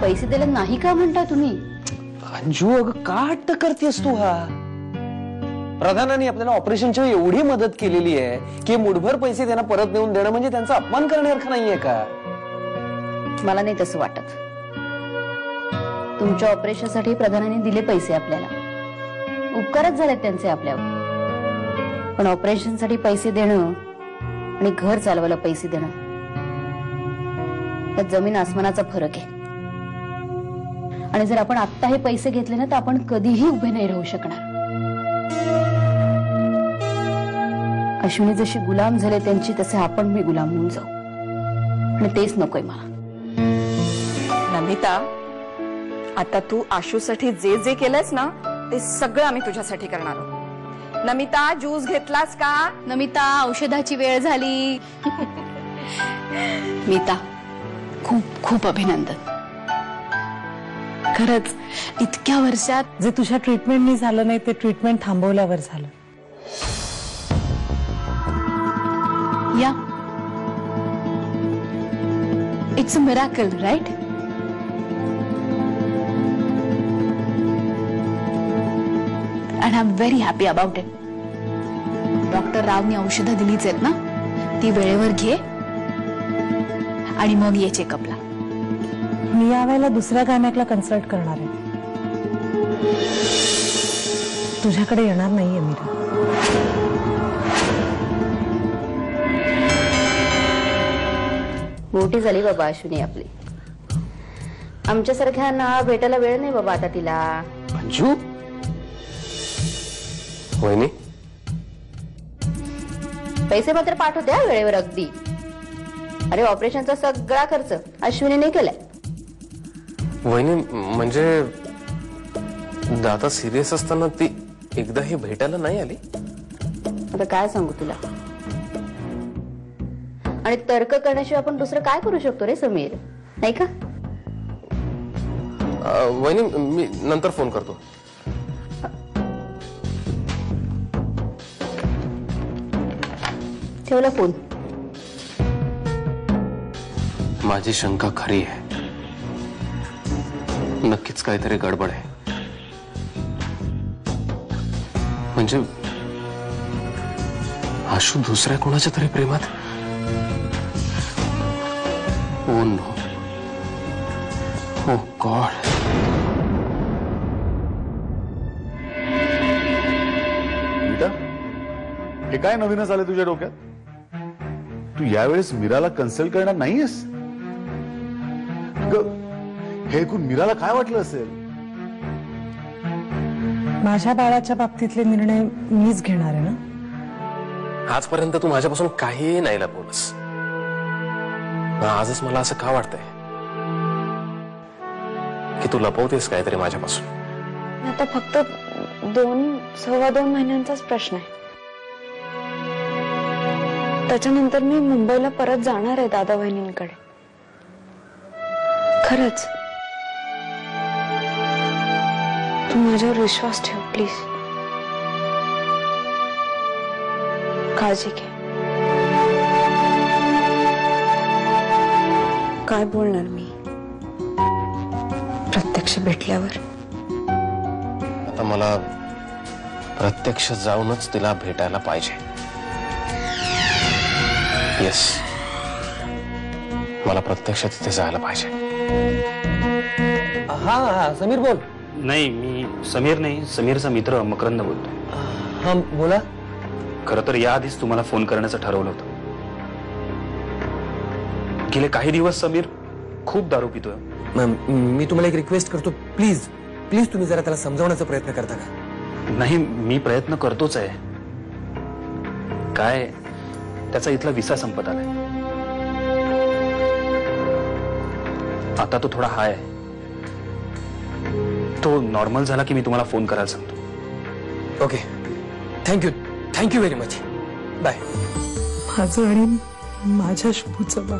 पैसे दिले नाही का म्हणता तुम्ही? अंजू अगं का हट्ट करतेस तू? हा प्रधानांनी आपल्याला ऑपरेशनची एवढी मदत केलेली आहे की मुठभर पैसे त्यांना परत नेऊन देणं म्हणजे त्यांचा अपमान करण्यासारखं नाहीये का? मला नाही तसं वाटत. तुमच्या ऑपरेशनसाठी प्रधानांनी दिले पैसे आपल्याला, उपकारच झालेत त्यांचे आपल्यावर. पण ऑपरेशनसाठी पैसे देणं आणि घर चालवायला पैसे देणं त्यात जमीन आसमानाचा फरक आहे. आणि जर आपण आत्ता हे पैसे घेतले ना तर आपण कधीही उभे नाही राहू शकणार. अश्विनी जशी गुलाम झाले त्यांची, तसे आपण बी गुलाम होऊन जाऊ. आणि तेच नकोय मला. नमिता, आता तू आशूसाठी जे जे केलंस ना ते सगळं आम्ही तुझ्यासाठी करणार आहोत. नमिता, ज्यूस घेतलास का? नमिता, औषधाची वेळ झाली. मीता, खूप खूप अभिनंदन. खरंच इतक्या वर्षात जे तुझ्या ट्रीटमेंटनी झालं नाही ते ट्रीटमेंट थांबवल्यावर झालं. या, it's a miracle, right? And I'm very happy about it. Doctor Rawani औषधं दिलीच आहेत ना, ती वेळेवर घे आणि मग ये चेकअपला. मी यावेळेला दुसऱ्या गायनेकला कन्सल्ट करणार आहे. तुझ्याकडे येणार नाहीये मीरा. मोठी झाली बाबा अश्विनी आपली. आमच्यासारख्यांना भेटायला वेळ नाही बाबा आता तिला. अंजू, वहिनी पैसे मात्र पाठवते हा वेळेवर अगदी. अरे ऑपरेशनचा सगळा खर्च अश्विनीने केलाय. वहिनी म्हणजे दादा सिरियस असताना ती एकदाही भेटायला नाही आली? आता काय सांगू तुला. आणि तर्क करण्याशिवाय आपण दुसरं काय करू शकतो रे समीर, नाही का? वहिनी मी नंतर फोन करतो. ठेवला फोन. माझी शंका खरी आहे. नक्कीच काहीतरी गडबड आहे. म्हणजे आशू दुसऱ्या कोणाच्या तरी प्रेमात. ओ नो, ओ गॉड. हे काय नवीनच आले तुझ्या डोक्यात? तू यावेळेस मीराला कन्सल्ट करणार नाहीयेस? हे ऐकून मीराला काय वाटलं असेल? माझ्या बाळाच्या बाबतीतले निर्णय मीच घेणार आहे ना. आजपर्यंत तू माझ्यापासून काहीही नाही लपवलंस. आजच मला असं का वाटतंय की तू लपवतेस काहीतरी माझ्यापासून. आता फक्त 2-2.25 महिन्यांचाच प्रश्न आहे. त्याच्यानंतर मी मुंबईला परत जाणार आहे दादा वहिनींकडे. खरंच तू माझ्यावर विश्वास ठेव प्लीज. काळजी घे. काय बोलणार मी प्रत्यक्ष भेटल्यावर? आता मला प्रत्यक्ष जाऊनच तिला भेटायला पाहिजे. येस, मला प्रत्यक्ष तिथे जायला पाहिजे. हा हा समीर बोल. नाही, मी समीर नाही, समीरचा मित्र मकरंद बोलतो. हा बोला. खरं तर याआधीच तुम्हाला फोन करण्याचं ठरवलं होतं. गेले काही दिवस समीर खूप दारू पितोय. मी तुम्हाला एक रिक्वेस्ट करतो, प्लीज प्लीज तुम्ही जरा त्याला समजावण्याचा प्रयत्न करता का? नाही, मी प्रयत्न करतोच आहे. काय त्याचा इथला विसा संपत आलाय. आता तो थोडा हाय आहे. तो नॉर्मल झाला की मी तुम्हाला फोन करायला सांगतो. Okay, thank you very much. Bye. माझं आणि माझ्या शुभूचं बाळ